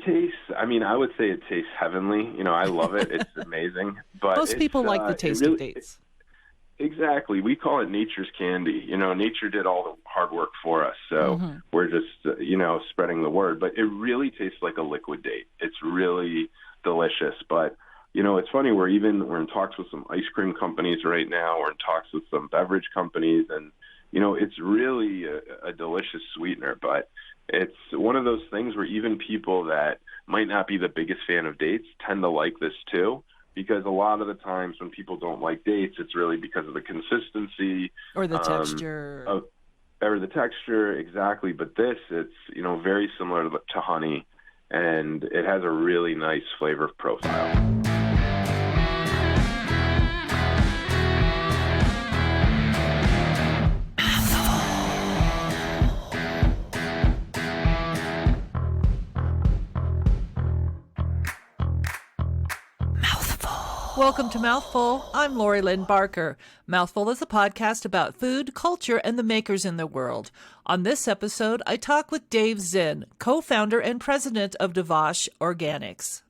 tastes, I mean, I would say it tastes heavenly. I love it. It's amazing. But Most people like the taste of dates. Exactly. We call it nature's candy. Nature did all the hard work for us. So we're just, spreading the word. But it really tastes like a liquid date. It's really delicious. But, it's funny. We're in talks with some ice cream companies right now. We're in talks with some beverage companies. And, it's really a delicious sweetener. But it's one of those things where even people that might not be the biggest fan of dates tend to like this too. Because a lot of the times when people don't like dates, it's really because of the consistency. Or the texture. Or the texture, exactly. But this, it's, very similar to honey, and it has a really nice flavor profile. Welcome to Mouthful. I'm Lori Lynn Barker. Mouthful is a podcast about food, culture, and the makers in the world. On this episode, I talk with Dave Czinn, co-founder and president of Dvash Organics.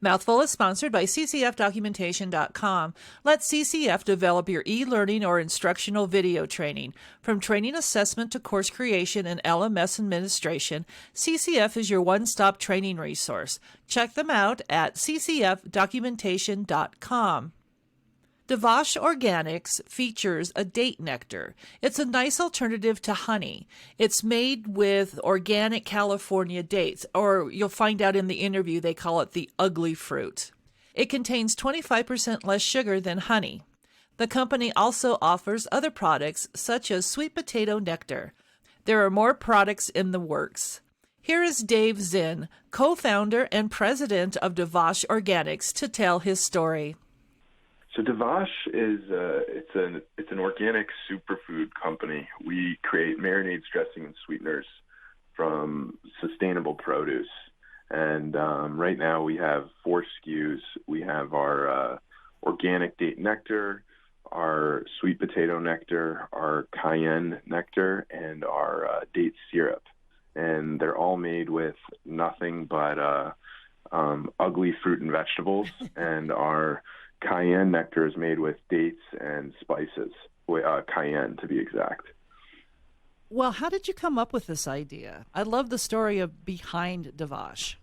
Mouthful is sponsored by ccfdocumentation.com. Let CCF develop your e-learning or instructional video training. From training assessment to course creation and LMS administration, CCF is your one-stop training resource. Check them out at ccfdocumentation.com. Dvash Organics features a date nectar. It's a nice alternative to honey. It's made with organic California dates, or you'll find out in the interview they call it the ugly fruit. It contains 25% less sugar than honey. The company also offers other products such as sweet potato nectar. There are more products in the works. Here is Dave Czinn, co-founder and president of Dvash Organics, to tell his story. So Dvash is it's an organic superfood company. We create marinades, dressing, and sweeteners from sustainable produce. And right now we have 4 SKUs. We have our organic date nectar, our sweet potato nectar, our cayenne nectar, and our date syrup. And they're all made with nothing but ugly fruit and vegetables. And our cayenne nectar is made with dates and spices, cayenne to be exact. Well, how did you come up with this idea? I love the story behind Dvash.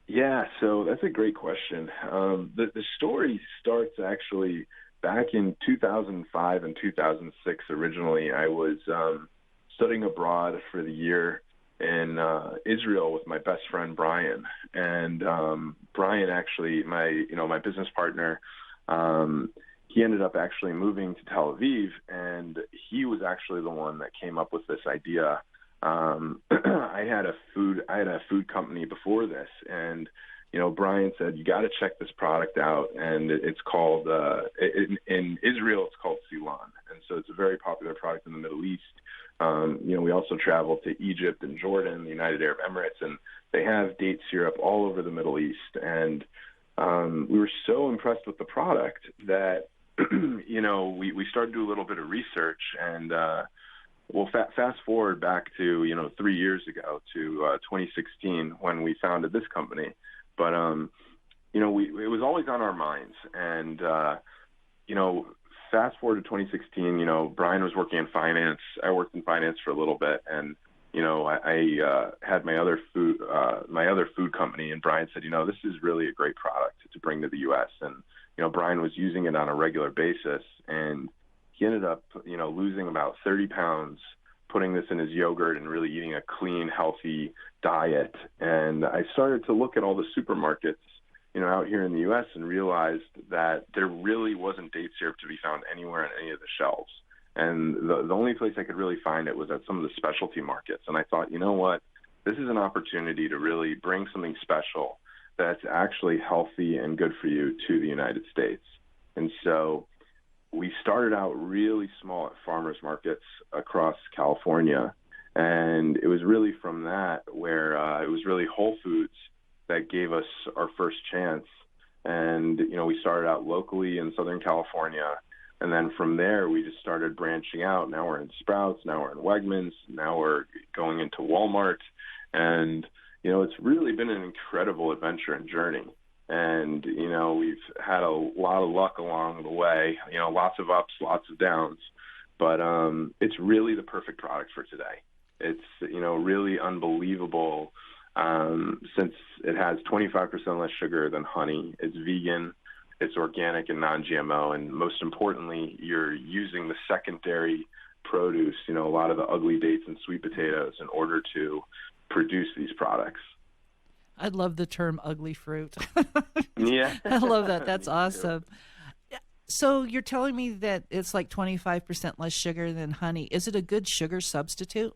Yeah, so that's a great question. The story starts actually back in 2005 and 2006. Originally, I was studying abroad for the year in Israel with my best friend Brian, and Brian actually, my business partner, he ended up actually moving to Tel Aviv, and he was actually the one that came up with this idea. I had a food company before this, and Brian said, you got to check this product out, and it's called in Israel it's called Silan, and so it's a very popular product in the Middle East. We also traveled to Egypt and Jordan, the United Arab Emirates, and they have date syrup all over the Middle East. And we were so impressed with the product that, we started to do a little bit of research. And fast forward back to, 3 years ago to 2016 when we founded this company. But, it was always on our minds. And, fast forward to 2016, Brian was working in finance. I worked in finance for a little bit, and I had my other food company. And Brian said, this is really a great product to bring to the U.S. And Brian was using it on a regular basis, and he ended up losing about 30 pounds, putting this in his yogurt and really eating a clean, healthy diet. And I started to look at all the supermarkets out here in the U.S. and realized that there really wasn't date syrup to be found anywhere on any of the shelves. And the only place I could really find it was at some of the specialty markets. And I thought, what? This is an opportunity to really bring something special that's actually healthy and good for you to the United States. And so we started out really small at farmers markets across California. And it was really from that where it was really Whole Foods that gave us our first chance. And, we started out locally in Southern California. And then from there, we just started branching out. Now we're in Sprouts, now we're in Wegmans, now we're going into Walmart. And, it's really been an incredible adventure and journey. And, we've had a lot of luck along the way, lots of ups, lots of downs. But it's really the perfect product for today. It's, really unbelievable since it has 25% less sugar than honey. It's vegan, it's organic and non-GMO. And most importantly, you're using the secondary produce, a lot of the ugly dates and sweet potatoes in order to produce these products. I love the term ugly fruit. Yeah. I love that. That's awesome. So you're telling me that it's like 25% less sugar than honey. Is it a good sugar substitute?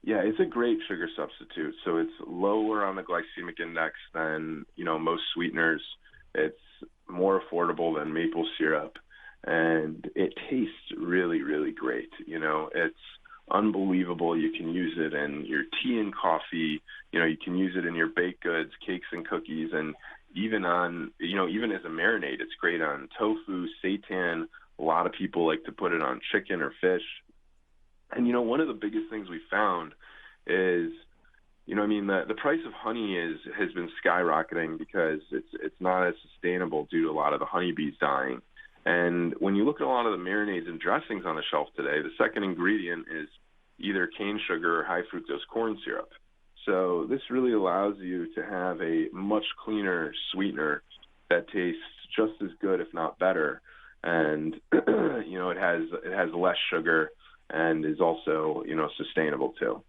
Yeah, it's a great sugar substitute. So it's lower on the glycemic index than, most sweeteners. It's more affordable than maple syrup. And it tastes really, really great. It's unbelievable. You can use it in your tea and coffee. You can use it in your baked goods, cakes and cookies, and even on, even as a marinade. It's great on tofu, seitan. A lot of people like to put it on chicken or fish. And, one of the biggest things we found is, the price of honey has been skyrocketing because it's not as sustainable due to a lot of the honeybees dying. And when you look at a lot of the marinades and dressings on the shelf today, the second ingredient is either cane sugar or high fructose corn syrup. So this really allows you to have a much cleaner sweetener that tastes just as good, if not better. And, it has less sugar and is also, sustainable too.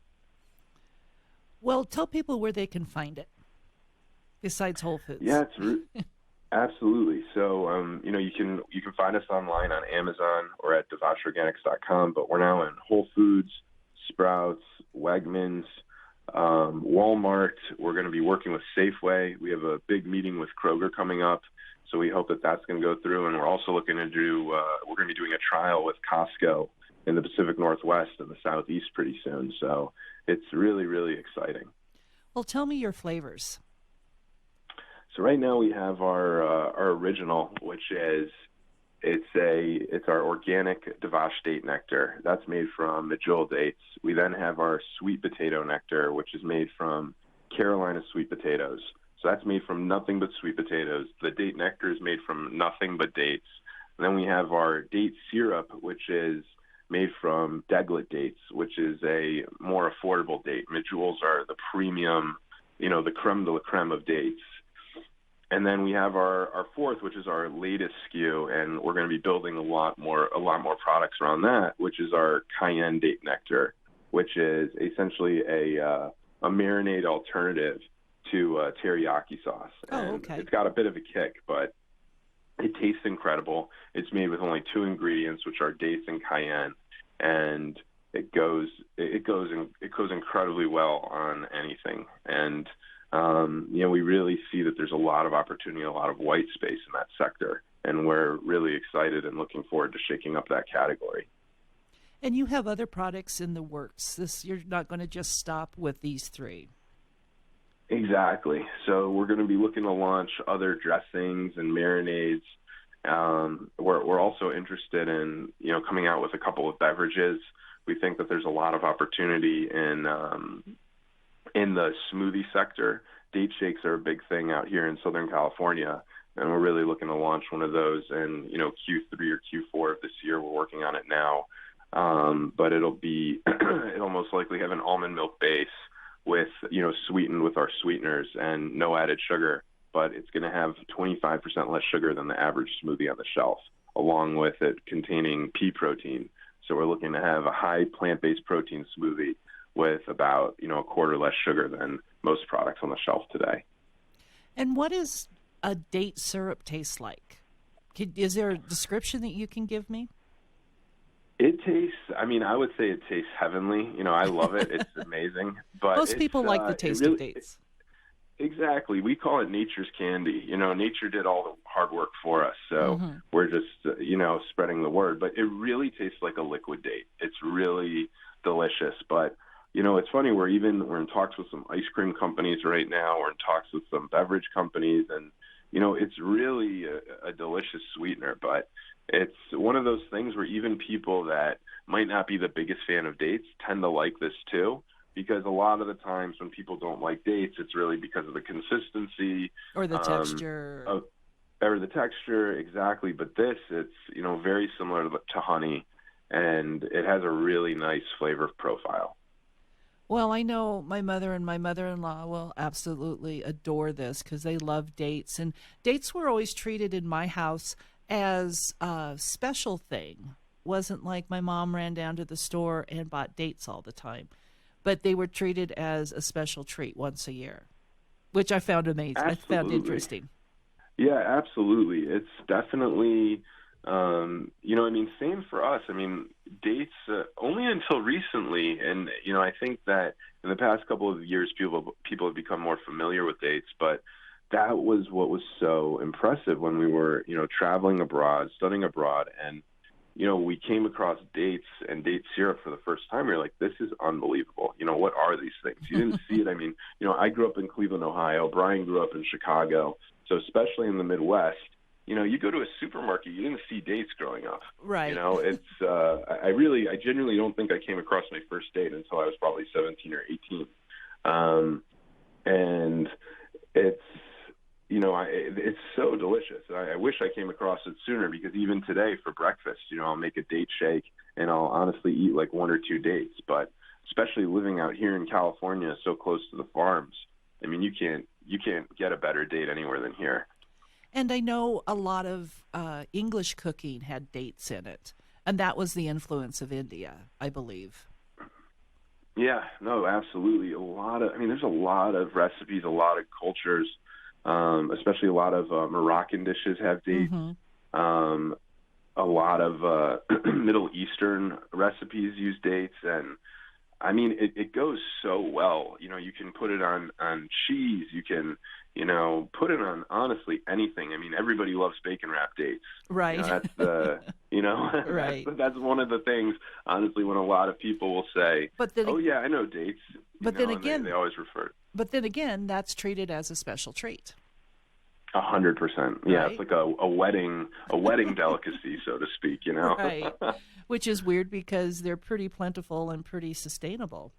Well, tell people where they can find it besides Whole Foods. Yeah, absolutely. So, you can find us online on Amazon or at DvashOrganics.com, but we're now in Whole Foods, Sprouts, Wegmans, Walmart. We're going to be working with Safeway. We have a big meeting with Kroger coming up, so we hope that that's going to go through. And we're also looking to we're going to be doing a trial with Costco in the Pacific Northwest and the Southeast pretty soon. So it's really, really exciting. Well, tell me your flavors. So right now we have our original, which is it's our organic Dvash Date Nectar. That's made from medjool dates. We then have our sweet potato nectar, which is made from Carolina sweet potatoes. So that's made from nothing but sweet potatoes. The date nectar is made from nothing but dates. And then we have our date syrup, which is made from deglet dates, which is a more affordable date. Medjools are the premium, the creme de la creme of dates. And then we have our fourth, which is our latest SKU, and we're going to be building a lot more products around that, which is our cayenne date nectar, which is essentially a marinade alternative to teriyaki sauce. Oh, okay. It's got a bit of a kick, but it tastes incredible. It's made with only two ingredients, which are dates and cayenne, and it goes incredibly well on anything. And we really see that there's a lot of opportunity, a lot of white space in that sector, and we're really excited and looking forward to shaking up that category. And you have other products in the works. You're not going to just stop with these three. Exactly. So we're going to be looking to launch other dressings and marinades. We're also interested in, coming out with a couple of beverages. We think that there's a lot of opportunity in the smoothie sector. Date shakes are a big thing out here in Southern California, and we're really looking to launch one of those in, Q3 or Q4 of this year. We're working on it now. But it'll most likely have an almond milk base with, sweetened with our sweeteners and no added sugar, but it's going to have 25% less sugar than the average smoothie on the shelf, along with it containing pea protein. So we're looking to have a high plant-based protein smoothie with about, a quarter less sugar than most products on the shelf today. And what does a date syrup taste like? Is there a description that you can give me? It tastes, I would say it tastes heavenly. I love it. It's amazing. But most people like the taste of dates. Exactly. We call it nature's candy. Nature did all the hard work for us. So we're just, spreading the word. But it really tastes like a liquid date. It's really delicious. But, it's funny. We're in talks with some ice cream companies right now. We're in talks with some beverage companies. And, it's really a delicious sweetener. But it's one of those things where even people that might not be the biggest fan of dates tend to like this too. because a lot of the times when people don't like dates, it's really because of the consistency or the texture. Or the texture, exactly. But this, it's, very similar to honey, and it has a really nice flavor profile. Well, I know my mother and my mother-in-law will absolutely adore this because they love dates. And dates were always treated in my house as a special thing. Wasn't like my mom ran down to the store and bought dates all the time. But they were treated as a special treat once a year, which I found amazing. Absolutely. I found interesting. Yeah, absolutely. It's definitely, same for us. Dates, only until recently, and, I think that in the past couple of years, people have become more familiar with dates, but that was what was so impressive when we were, traveling abroad, studying abroad, and, we came across dates and date syrup for the first time. We were like, this is unbelievable. What are these things? You didn't see it. I grew up in Cleveland, Ohio. Brian grew up in Chicago. So especially in the Midwest, you go to a supermarket, you didn't see dates growing up. Right. It's I genuinely don't think I came across my first date until I was probably 17 or 18. And it's, it's so delicious. I wish I came across it sooner, because even today for breakfast, I'll make a date shake and I'll honestly eat like 1 or 2 dates. But especially living out here in California, so close to the farms, you can't get a better date anywhere than here. And I know a lot of English cooking had dates in it, and that was the influence of India, I believe. Yeah, no, absolutely. There's a lot of recipes, a lot of cultures, especially a lot of Moroccan dishes have dates. Mm-hmm. A lot of Middle Eastern recipes use dates, and it goes so well. You can put it on cheese. You can, put it on honestly anything. Everybody loves bacon wrapped dates. Right. That's the, right. that's one of the things, honestly, when a lot of people will say, oh yeah, I know dates. But then again, they always refer. But then again, that's treated as a special treat. 100%. Yeah, right? It's like a wedding delicacy, so to speak, Right. Which is weird because they're pretty plentiful and pretty sustainable.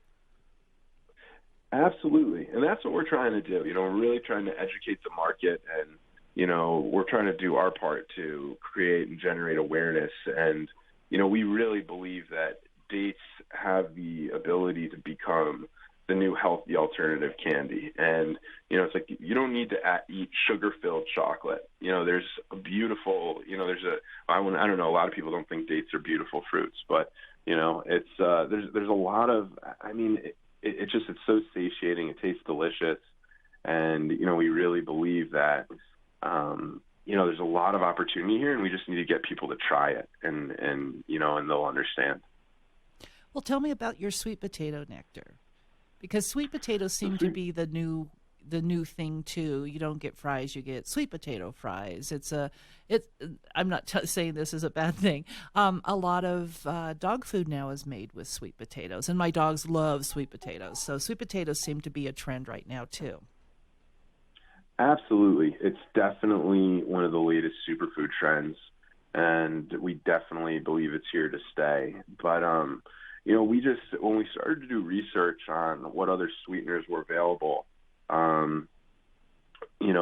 Absolutely. And that's what we're trying to do. We're really trying to educate the market, and, we're trying to do our part to create and generate awareness. And, we really believe that dates have the ability to become the new healthy alternative candy. And, it's like, you don't need to eat sugar-filled chocolate. There's a beautiful, I don't know, a lot of people don't think dates are beautiful fruits, but, it's, there's a lot of, it's so satiating. It tastes delicious. And, we really believe that, there's a lot of opportunity here, and we just need to get people to try it, and they'll understand. Well, tell me about your sweet potato nectar. Because sweet potatoes seem to be the new thing too. You don't get fries; you get sweet potato fries. I'm not saying this is a bad thing. A lot of dog food now is made with sweet potatoes, and my dogs love sweet potatoes. So sweet potatoes seem to be a trend right now too. Absolutely, it's definitely one of the latest superfood trends, and we definitely believe it's here to stay. But when we started to do research on what other sweeteners were available,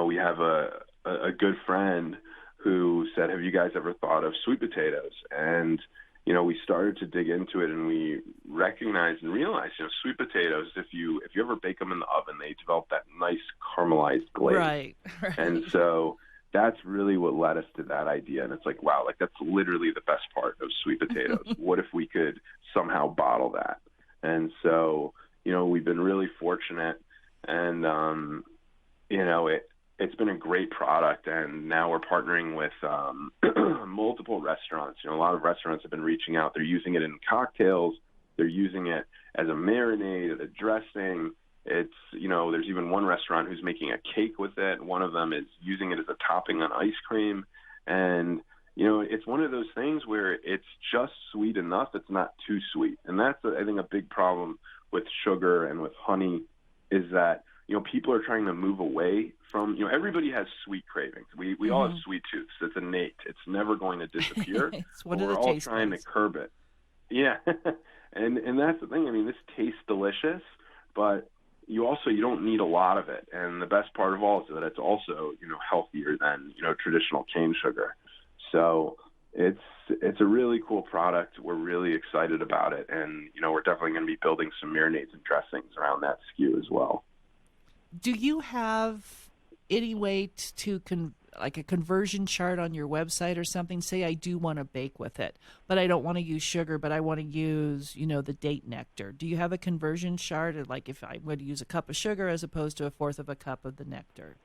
we have a good friend who said, have you guys ever thought of sweet potatoes? And, we started to dig into it, and we recognized and realized, sweet potatoes, if you ever bake them in the oven, they develop that nice caramelized glaze. Right. And so that's really what led us to that idea. And it's like, wow, like that's literally the best part of sweet potatoes. What if we could somehow bottle that? And so, we've been really fortunate, and, it's been a great product. And now we're partnering with multiple restaurants. A lot of restaurants have been reaching out. They're using it in cocktails. They're using it as a marinade, as a dressing. It's, there's even one restaurant who's making a cake with it. One of them is using it as a topping on ice cream. And, it's one of those things where it's just sweet enough. It's not too sweet. And that's, I think, a big problem with sugar and with honey is that, people are trying to move away from, everybody has sweet cravings. We all have sweet tooths. It's innate. It's never going to disappear. It's one of the all trying to curb it. Yeah. And that's the thing. This tastes delicious, but you don't need a lot of it. And the best part of all is that it's also, healthier than, traditional cane sugar. So it's a really cool product. We're really excited about it. And, we're definitely going to be building some marinades and dressings around that SKU as well. Do you have any way to like a conversion chart on your website or something? Say I do want to bake with it, but I don't want to use sugar, but I want to use, the Date Nectar. Do you have a conversion chart, like if I would use a cup of sugar as opposed to a fourth of a cup of the nectar?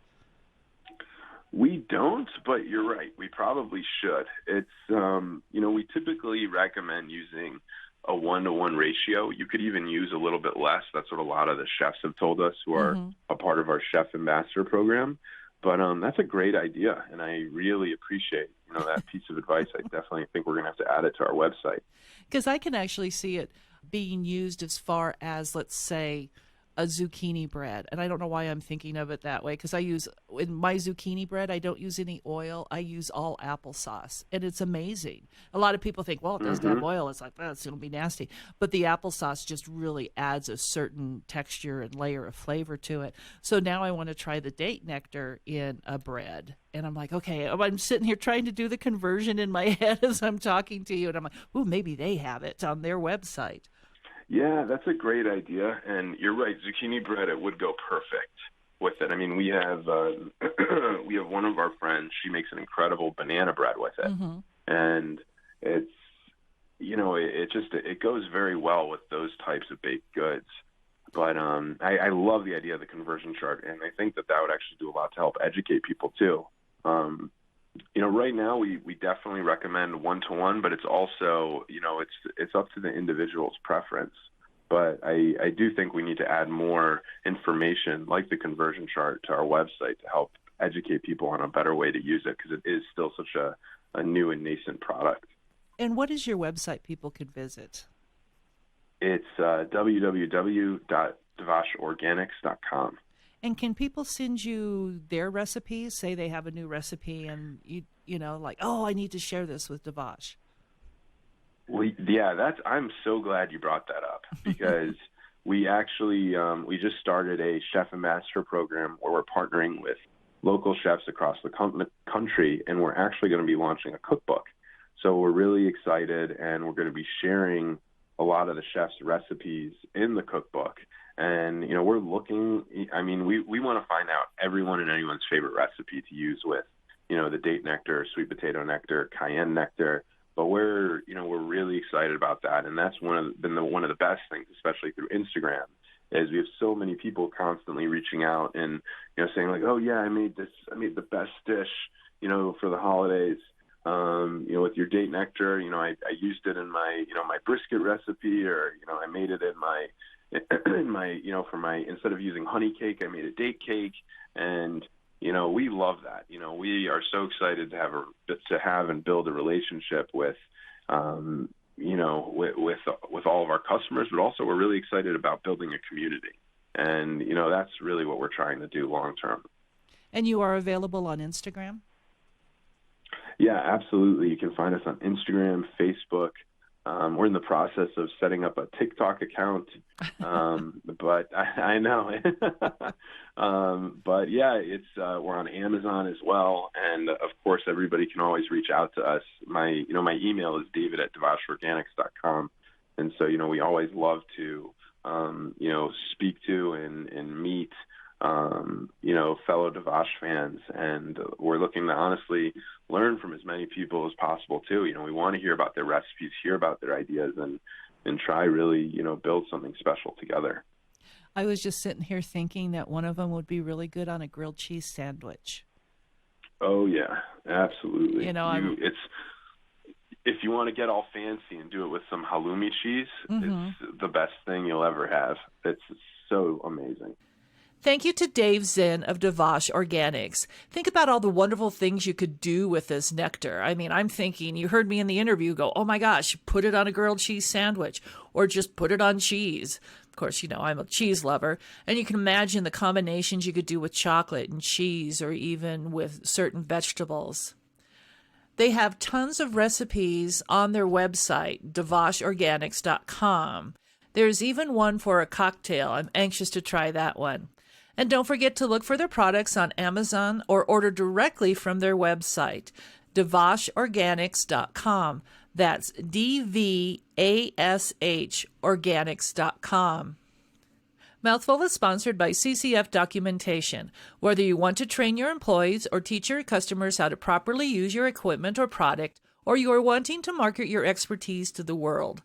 We don't, but you're right. We probably should. It's, we typically recommend using a 1-to-1 ratio. You could even use a little bit less. That's what a lot of the chefs have told us who are a part of our Chef Ambassador program. But that's a great idea, and I really appreciate, that piece of advice. I definitely think we're going to have to add it to our website. Because I can actually see it being used as far as, let's say, a zucchini bread. And I don't know why I'm thinking of it that way, because in my zucchini bread, I don't use any oil. I use all applesauce, and it's amazing. A lot of people think, well, it doesn't have oil. It's like, well, it'll be nasty. But the applesauce just really adds a certain texture and layer of flavor to it. So now I want to try the Date Nectar in a bread. And I'm like, okay, I'm sitting here trying to do the conversion in my head as I'm talking to you. And I'm like, ooh, maybe they have it on their website. Yeah, that's a great idea. And you're right, zucchini bread, it would go perfect with it. I mean, we have we have one of our friends, she makes an incredible banana bread with it. And it's, it goes very well with those types of baked goods. But I love the idea of the conversion chart, and I think that would actually do a lot to help educate people too. Right now we definitely recommend 1-to-1, but it's also, it's up to the individual's preference. But I do think we need to add more information like the conversion chart to our website to help educate people on a better way to use it, because it is still such a new and nascent product. And what is your website people could visit? It's www.dvashorganics.com. And can people send you their recipes? Say they have a new recipe and like, oh, I need to share this with Dvash. Well, yeah, I'm so glad you brought that up, because we actually we just started a Chef Ambassador program where we're partnering with local chefs across the country, and we're actually going to be launching a cookbook. So we're really excited, and we're going to be sharing a lot of the chefs' recipes in the cookbook. And, we're looking, we want to find out everyone and anyone's favorite recipe to use with, the Date Nectar, sweet potato nectar, cayenne nectar. But we're really excited about that. And that's one of the best things, especially through Instagram, is we have so many people constantly reaching out and, saying like, oh yeah, I made the best dish, for the holidays. With your Date Nectar, I used it in my, my brisket recipe, or, I made it in my, instead of using honey cake, I made a date cake. And, we love that. We are so excited to have and build a relationship with, with all of our customers, but also we're really excited about building a community. And, that's really what we're trying to do long term. And you are available on Instagram? Yeah, absolutely. You can find us on Instagram, Facebook. We're in the process of setting up a TikTok account, but I know. But yeah, we're on Amazon as well, and of course, everybody can always reach out to us. My email is david@dvashorganics.com, and so we always love to speak to and meet fellow Dvash fans, and we're looking to honestly learn from as many people as possible too. We want to hear about their recipes, hear about their ideas, and try really, build something special together. I was just sitting here thinking that one of them would be really good on a grilled cheese sandwich. Oh yeah, absolutely. It's if you want to get all fancy and do it with some halloumi cheese, it's the best thing you'll ever have. It's so amazing. Thank you to Dave Czinn of Dvash Organics. Think about all the wonderful things you could do with this nectar. I'm thinking, you heard me in the interview go, oh my gosh, put it on a grilled cheese sandwich, or just put it on cheese. Of course, I'm a cheese lover, and you can imagine the combinations you could do with chocolate and cheese, or even with certain vegetables. They have tons of recipes on their website, dvashorganics.com. There's even one for a cocktail. I'm anxious to try that one. And don't forget to look for their products on Amazon or order directly from their website, DvashOrganics.com. That's DVASH Organics.com. Mouthful is sponsored by CCF Documentation. Whether you want to train your employees or teach your customers how to properly use your equipment or product, or you are wanting to market your expertise to the world.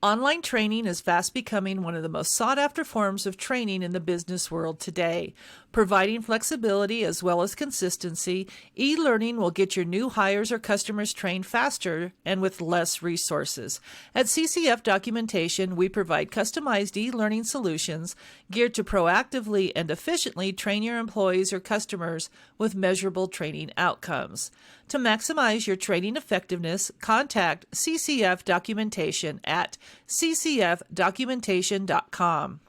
Online training is fast becoming one of the most sought-after forms of training in the business world today. Providing flexibility as well as consistency, e-learning will get your new hires or customers trained faster and with less resources. At CCF Documentation, we provide customized e-learning solutions geared to proactively and efficiently train your employees or customers with measurable training outcomes. To maximize your training effectiveness, contact CCF Documentation at ccfdocumentation.com.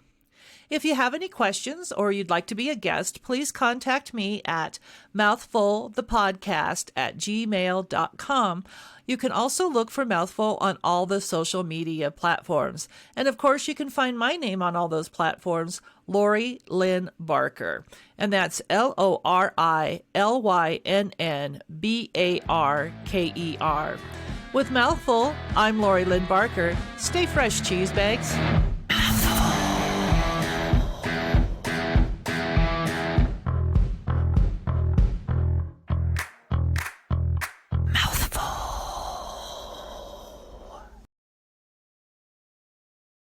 If you have any questions or you'd like to be a guest, please contact me at mouthfulthepodcast@gmail.com. You can also look for Mouthful on all the social media platforms. And of course, you can find my name on all those platforms, Lori Lynn Barker. And that's LORILYNNBARKER. With Mouthful, I'm Lori Lynn Barker. Stay fresh, cheese bags.